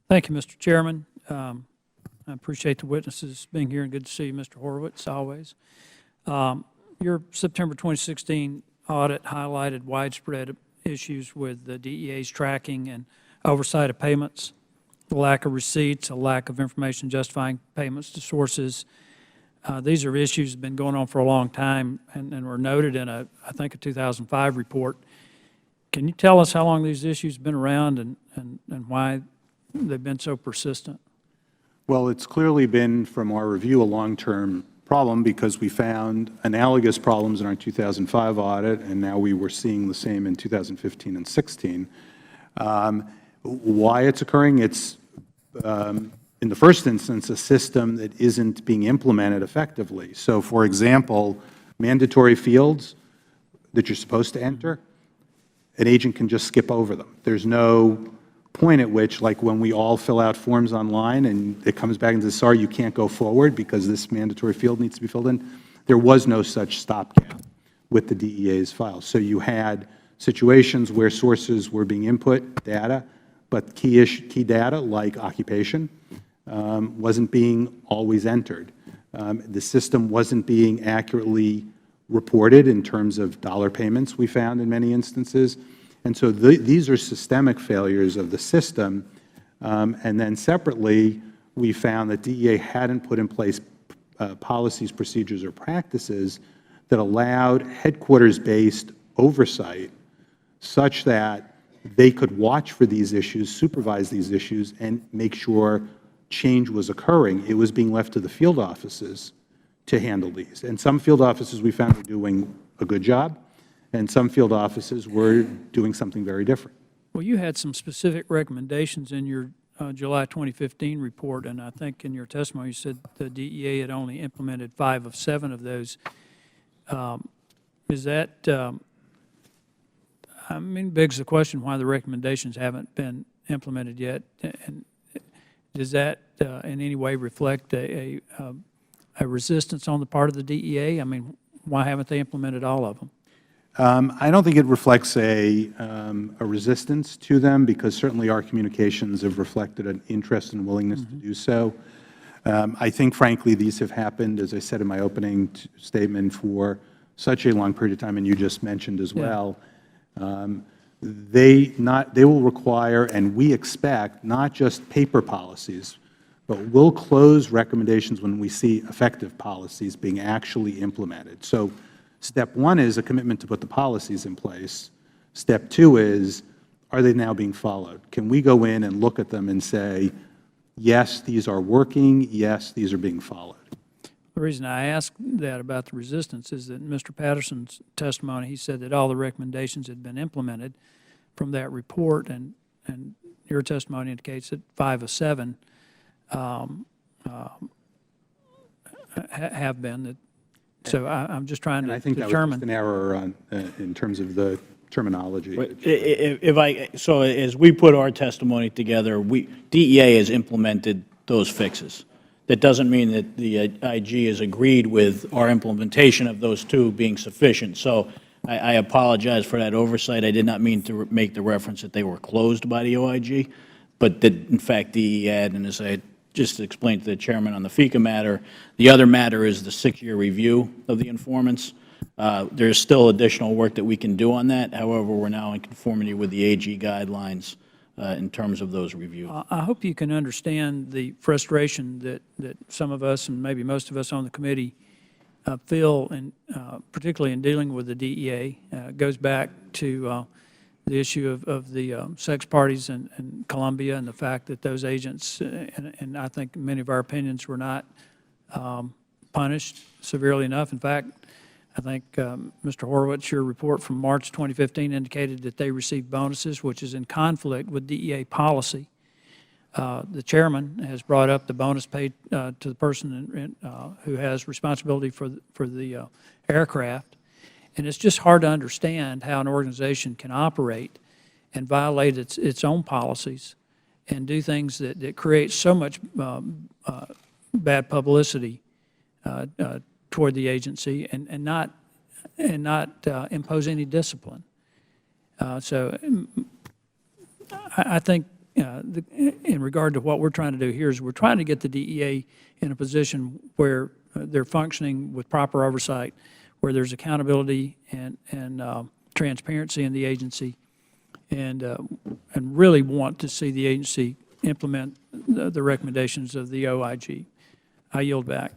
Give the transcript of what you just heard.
Thank you, Mr. Chairman. I appreciate the witnesses being here, and good to see you, Mr. Horowitz, always. Your September 2016 audit highlighted widespread issues with the DEA's tracking and oversight of payments, the lack of receipts, a lack of information justifying payments to sources. These are issues that have been going on for a long time and were noted in, I think, a 2005 report. Can you tell us how long these issues have been around and why they've been so persistent? Well, it's clearly been, from our review, a long-term problem because we found analogous problems in our 2005 audit, and now we were seeing the same in 2015 and 16. Why it's occurring? It's, in the first instance, a system that isn't being implemented effectively. So, for example, mandatory fields that you're supposed to enter, an agent can just skip over them. There's no point at which, like when we all fill out forms online and it comes back and says, sorry, you can't go forward because this mandatory field needs to be filled in, there was no such stopgap with the DEA's files. So you had situations where sources were being input data, but key data like occupation wasn't being always entered. The system wasn't being accurately reported in terms of dollar payments, we found in many instances. And so these are systemic failures of the system. And then separately, we found that DEA hadn't put in place policies, procedures, or practices that allowed headquarters-based oversight such that they could watch for these issues, supervise these issues, and make sure change was occurring. It was being left to the field offices to handle these. And some field offices we found were doing a good job, and some field offices were doing something very different. Well, you had some specific recommendations in your July 2015 report, and I think in your testimony you said the DEA had only implemented 5 of 7 of those. Is that, I mean, begs the question why the recommendations haven't been implemented yet, and does that in any way reflect a resistance on the part of the DEA? I mean, why haven't they implemented all of them? I don't think it reflects a resistance to them, because certainly our communications have reflected an interest and willingness to do so. I think, frankly, these have happened, as I said in my opening statement, for such a long period of time, and you just mentioned as well. They will require, and we expect, not just paper policies, but we'll close recommendations when we see effective policies being actually implemented. So step 1 is a commitment to put the policies in place. Step 2 is, are they now being followed? Can we go in and look at them and say, yes, these are working, yes, these are being followed? The reason I asked that about the resistance is that in Mr. Patterson's testimony, he said that all the recommendations had been implemented from that report, and your testimony indicates that 5 of 7 have been. So I'm just trying to determine. I think that was just an error in terms of the terminology. So as we put our testimony together, DEA has implemented those fixes. That doesn't mean that the IG has agreed with our implementation of those 2 being sufficient. So I apologize for that oversight. I did not mean to make the reference that they were closed by the OIG, but that, in fact, DEA had, and as I just explained to the Chairman on the FICA matter, the other matter is the 6-year review of the informants. There's still additional work that we can do on that. However, we're now in conformity with the AG guidelines in terms of those reviews. I hope you can understand the frustration that some of us, and maybe most of us on the committee, feel, and particularly in dealing with the DEA. It goes back to the issue of the sex parties in Colombia, and the fact that those agents, and I think many of our opinions, were not punished severely enough. In fact, I think, Mr. Horowitz, your report from March 2015 indicated that they received bonuses, which is in conflict with DEA policy. The chairman has brought up the bonus paid to the person who has responsibility for the aircraft. And it's just hard to understand how an organization can operate and violate its own policies and do things that create so much bad publicity toward the agency and not impose any discipline. So I think in regard to what we're trying to do here is we're trying to get the DEA in a position where they're functioning with proper oversight, where there's accountability and transparency in the agency, and really want to see the agency implement the recommendations of the OIG. I yield back.